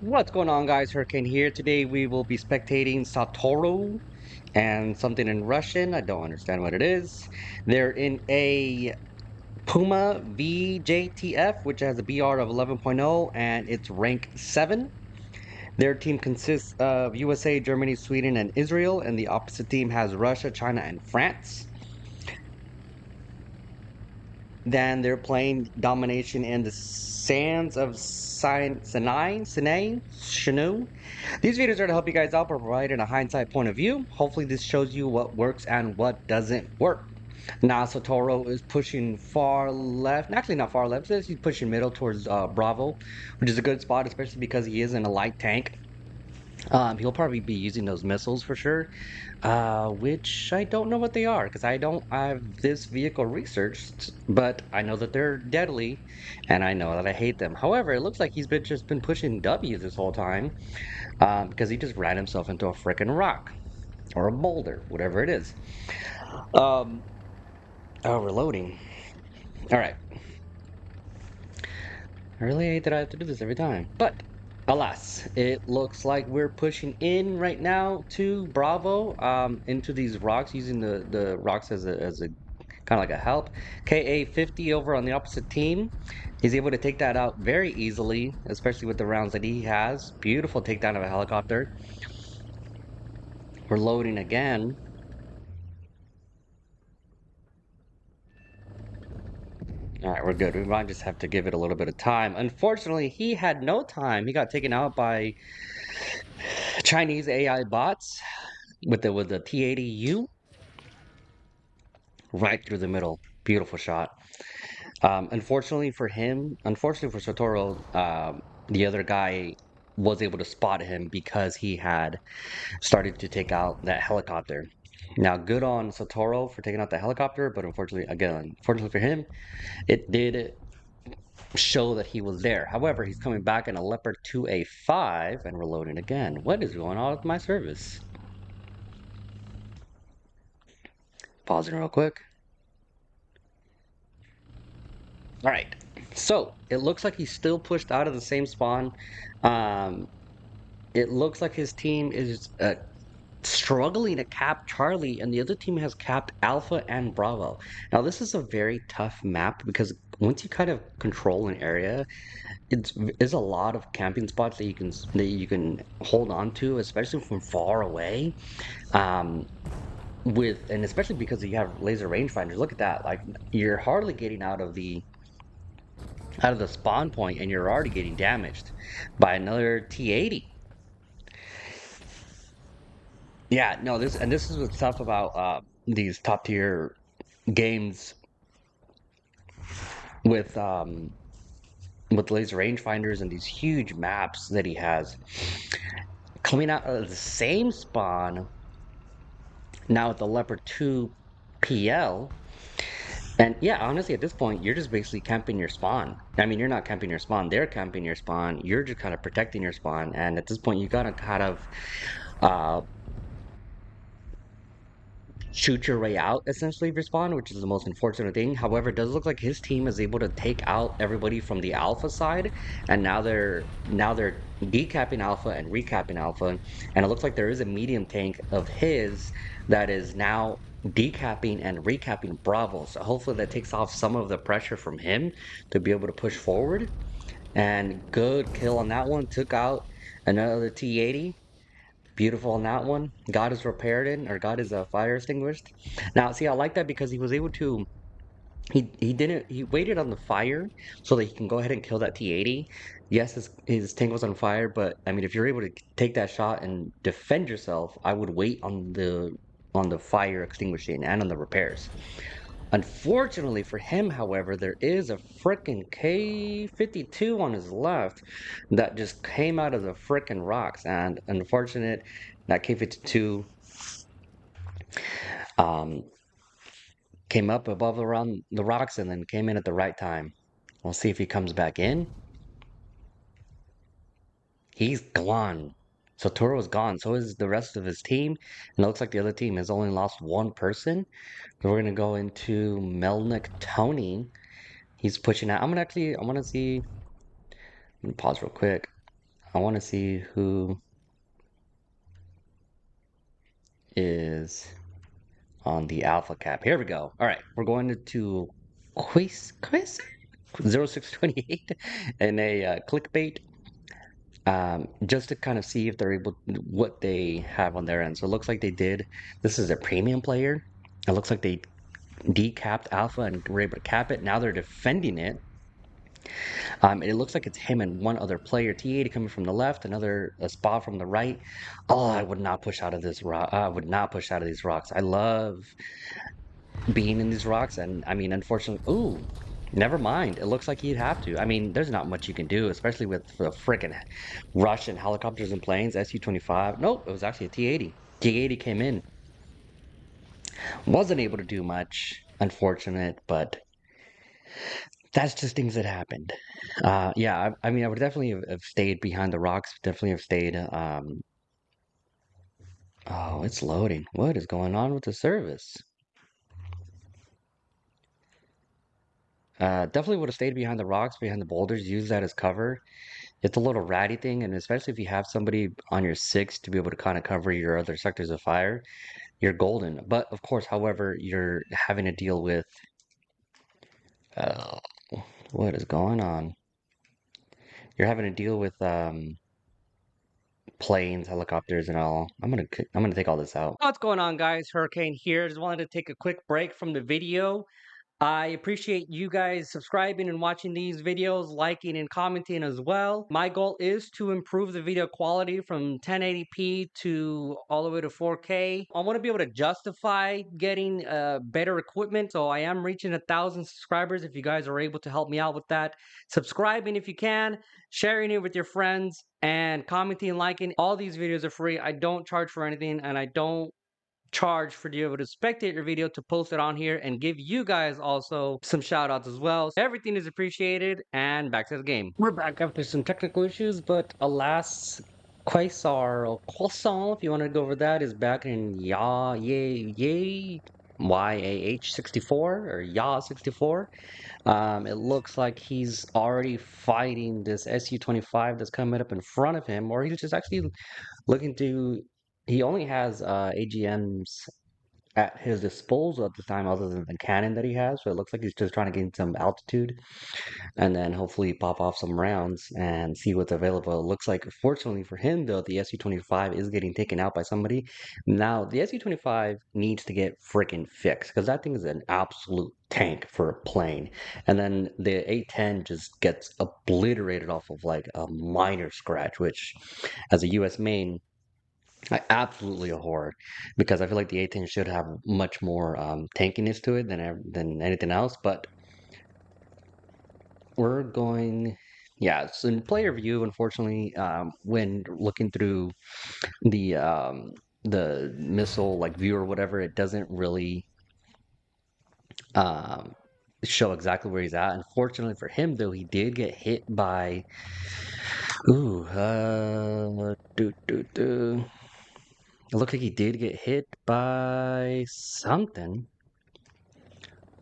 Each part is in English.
What's going on, guys? Hurricane here. Today we will be spectating Satoru and something in Russian. I don't understand what it is. They're in a Puma VJTF, which has a BR of 11.0 and it's rank 7. Their team consists of USA, Germany, Sweden, and Israel, and the opposite team has Russia, China, and France. Then they're playing domination in the sands of Sinai, Shanu. These videos are to help you guys out by providing a hindsight point of view. Hopefully this shows you what works and what doesn't work. Now Satoru is pushing far left, actually not far left, he's pushing middle towards Bravo, which is a good spot, especially because he is in a light tank. He'll probably be using those missiles for sure, which I don't know what they are because I don't have this vehicle researched, but I know that they're deadly, and I know that I hate them. However, it looks like he's been just been pushing W this whole time, because he just ran himself into a freaking rock or a boulder, whatever it is. Um, oh, reloading. All right. I really hate that I have to do this every time, but alas, it looks like we're pushing in right now to Bravo, into these rocks, using the rocks as a kind of like a help. KA-50 over on the opposite team. He's able to take that out very easily, especially with the rounds that he has. Beautiful takedown of a helicopter. We're loading again. All right, we're good. We might just have to give it a little bit of time. Unfortunately, he had no time. He got taken out by Chinese AI bots with the T80U right through the middle. Beautiful shot. Unfortunately for him, unfortunately for Satoru, the other guy was able to spot him because he had started to take out that helicopter. Now, good on Satoru for taking out the helicopter, but unfortunately for him, it did show that he was there. However, he's coming back in a Leopard 2A5 and reloading again. What is going on with my service? Pausing real quick. All right. So it looks like he's still pushed out of the same spawn. Um, it looks like his team is struggling to cap Charlie, and the other team has capped Alpha and Bravo. Now, this is a very tough map because once you kind of control an area, it's a lot of camping spots that you can hold on to, especially from far away. Um, and especially because you have laser rangefinders. Look at that! Like you're hardly getting out of the spawn point, and you're already getting damaged by another T80. Yeah, no, this is what's tough about these top tier games with laser rangefinders and these huge maps that he has. Coming out of the same spawn now with the Leopard 2 PL. And yeah, honestly, at this point, you're just basically camping your spawn. I mean, you're not camping your spawn, they're camping your spawn. You're just kind of protecting your spawn. And at this point, you gotta kind of uh, shoot your way out, essentially, of your spawn, which is the most unfortunate thing. However, it does look like his team is able to take out everybody from the alpha side, and now they're decapping alpha and recapping alpha. And it looks like there is a medium tank of his that is now decapping and recapping Bravo. So hopefully that takes off some of the pressure from him to be able to push forward. And good kill on that one. Took out another T80. Beautiful on that one. God is repaired in, or God is fire extinguished. Now, see, I like that because he was able to. He waited on the fire so that he can go ahead and kill that T80. Yes, his tank was on fire, but I mean, if you're able to take that shot and defend yourself, I would wait on the fire extinguishing and on the repairs. Unfortunately for him, however, there is a frickin' K-52 on his left that just came out of the frickin' rocks. And unfortunate, that K-52 um, came up above around the rocks and then came in at the right time. We'll see if he comes back in. He's gone. Satoru is gone. So is the rest of his team. And it looks like the other team has only lost one person. So we're going to go into Melnick Tony. He's pushing out. I want to see. Let me pause real quick. I want to see who is on the alpha cap. Here we go. All right, we're going to Quiz 0628 and a clickbait, just to kind of see if they're able, what they have on their end. So it looks like they did. This is a premium player. It looks like they decapped alpha and were able to cap it. Now they're defending it. It looks like it's him and one other player. T80 coming from the left, another a spot from the right. Oh, I would not push out of this rock. I would not push out of these rocks. I love being in these rocks, and I mean, unfortunately, ooh, never mind. It looks like he'd have to. I mean, there's not much you can do, especially with the freaking Russian helicopters and planes. SU-25. Nope, it was actually a T-80. T-80 came in. Wasn't able to do much. Unfortunate, but that's just things that happened. Yeah, I mean, I would definitely have stayed behind the rocks. Definitely have stayed. Oh, it's loading. What is going on with the service? Definitely would have stayed behind the rocks, behind the boulders, use that as cover. It's a little ratty thing, and especially if you have somebody on your six to be able to kind of cover your other sectors of fire, you're golden. But of course, however, you're having to deal with uh, what is going on? You're having to deal with planes, helicopters, and all. I'm gonna take all this out. What's going on, guys? Hurricane here. Just wanted to take a quick break from the video. I appreciate you guys subscribing and watching these videos, liking and commenting as well. My goal is to improve the video quality from 1080p to all the way to 4K. I want to be able to justify getting better equipment, so I am reaching 1,000 subscribers. If you guys are able to help me out with that, subscribing if you can, sharing it with your friends, and commenting and liking. All these videos are free. I don't charge for anything, and I don't charge for you able to spectate your video to post it on here and give you guys also some shout outs as well. So everything is appreciated, and back to the game. We're back after some technical issues, but alas, Quasar or Croissant, if you want to go over that, is back in YAH 64 or YA 64. It looks like he's already fighting this SU-25 that's coming up in front of him, or he's just actually looking to. He only has AGMs at his disposal at the time, other than the cannon that he has. So it looks like he's just trying to gain some altitude and then hopefully pop off some rounds and see what's available. It looks like, fortunately for him, though, the SU-25 is getting taken out by somebody. Now, the SU-25 needs to get freaking fixed because that thing is an absolute tank for a plane. And then the A-10 just gets obliterated off of like a minor scratch, which, as a U.S. main, I absolutely abhor, because I feel like the A10 should have much more tankiness to it than anything else. But we're going, yeah. So in player view, unfortunately, when looking through the missile like view or whatever, it doesn't really um, show exactly where he's at. Unfortunately for him, though, he did get hit by. Ooh, It looked like he did get hit by something.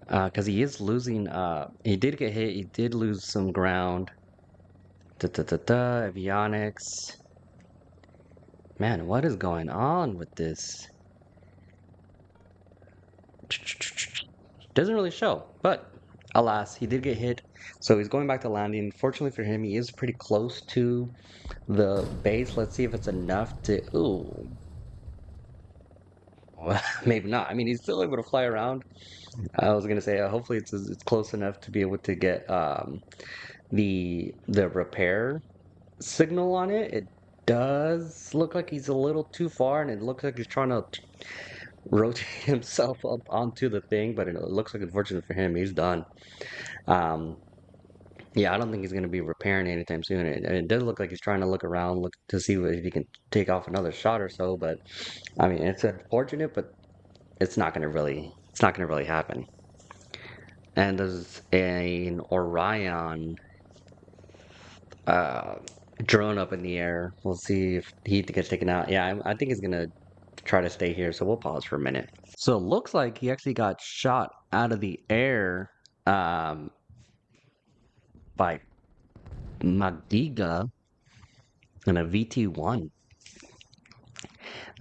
Because he is losing. He did get hit. He did lose some ground. Avionics. Man, what is going on with this? Doesn't really show, but alas, he did get hit. So he's going back to landing. Fortunately for him, he is pretty close to the base. Let's see if it's enough to. Ooh. Well, maybe not. I mean, he's still able to fly around. I was gonna say, hopefully it's close enough to be able to get the repair signal on it. It does look like he's a little too far, and it looks like he's trying to rotate himself up onto the thing, but it looks like, unfortunate for him, he's done. Um, yeah, I don't think he's going to be repairing anytime soon. It does look like he's trying to look around, look to see if he can take off another shot or so. But I mean, it's unfortunate, but it's not going to really happen. And there's an Orion uh, drone up in the air. We'll see if he gets taken out. Yeah, I think he's gonna try to stay here, so we'll pause for a minute. So it looks like he actually got shot out of the air by Magdiga. and a VT1.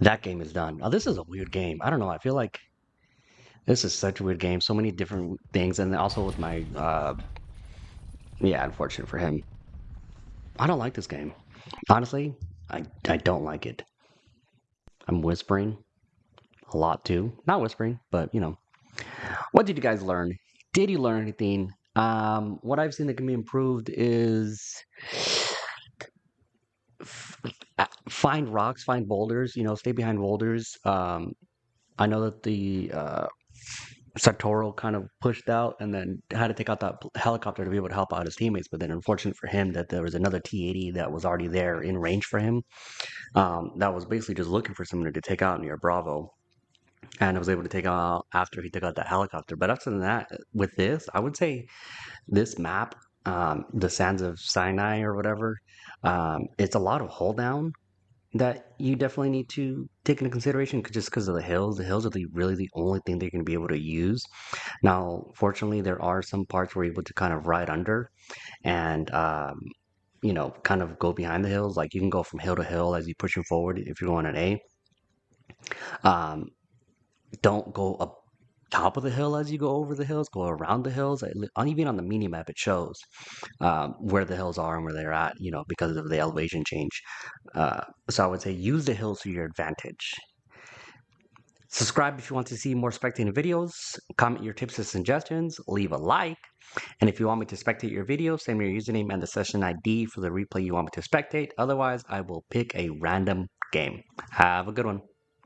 That game is done. Oh, this is a weird game. I don't know. I feel like this is such a weird game. So many different things, and also with my yeah, unfortunate for him. I don't like this game. Honestly, I don't like it. I'm whispering a lot too. Not whispering, but you know. What did you guys learn? Did you learn anything? What I've seen that can be improved is find rocks, find boulders. You know, stay behind boulders. I know that the Satoru kind of pushed out and then had to take out that helicopter to be able to help out his teammates. But then, unfortunate for him, that there was another T-80 that was already there in range for him. That was basically just looking for someone to take out near Bravo, and I was able to take out after he took out that helicopter. But other than that, with this, I would say this map, the Sands of Sinai or whatever, it's a lot of hold down that you definitely need to take into consideration just because of the hills. The hills are really the only thing they're going to be able to use. Now, fortunately, there are some parts we're able to kind of ride under and, you know, kind of go behind the hills. Like you can go from hill to hill as you're pushing forward if you're going at A. Um, don't go up top of the hill as you go over the hills, go around the hills. Even on the mini map, it shows where the hills are and where they're at, you know, because of the elevation change. So I would say use the hills to your advantage. Subscribe if you want to see more spectating videos. Comment your tips and suggestions. Leave a like. And if you want me to spectate your video, send me your username and the session ID for the replay you want me to spectate. Otherwise, I will pick a random game. Have a good one.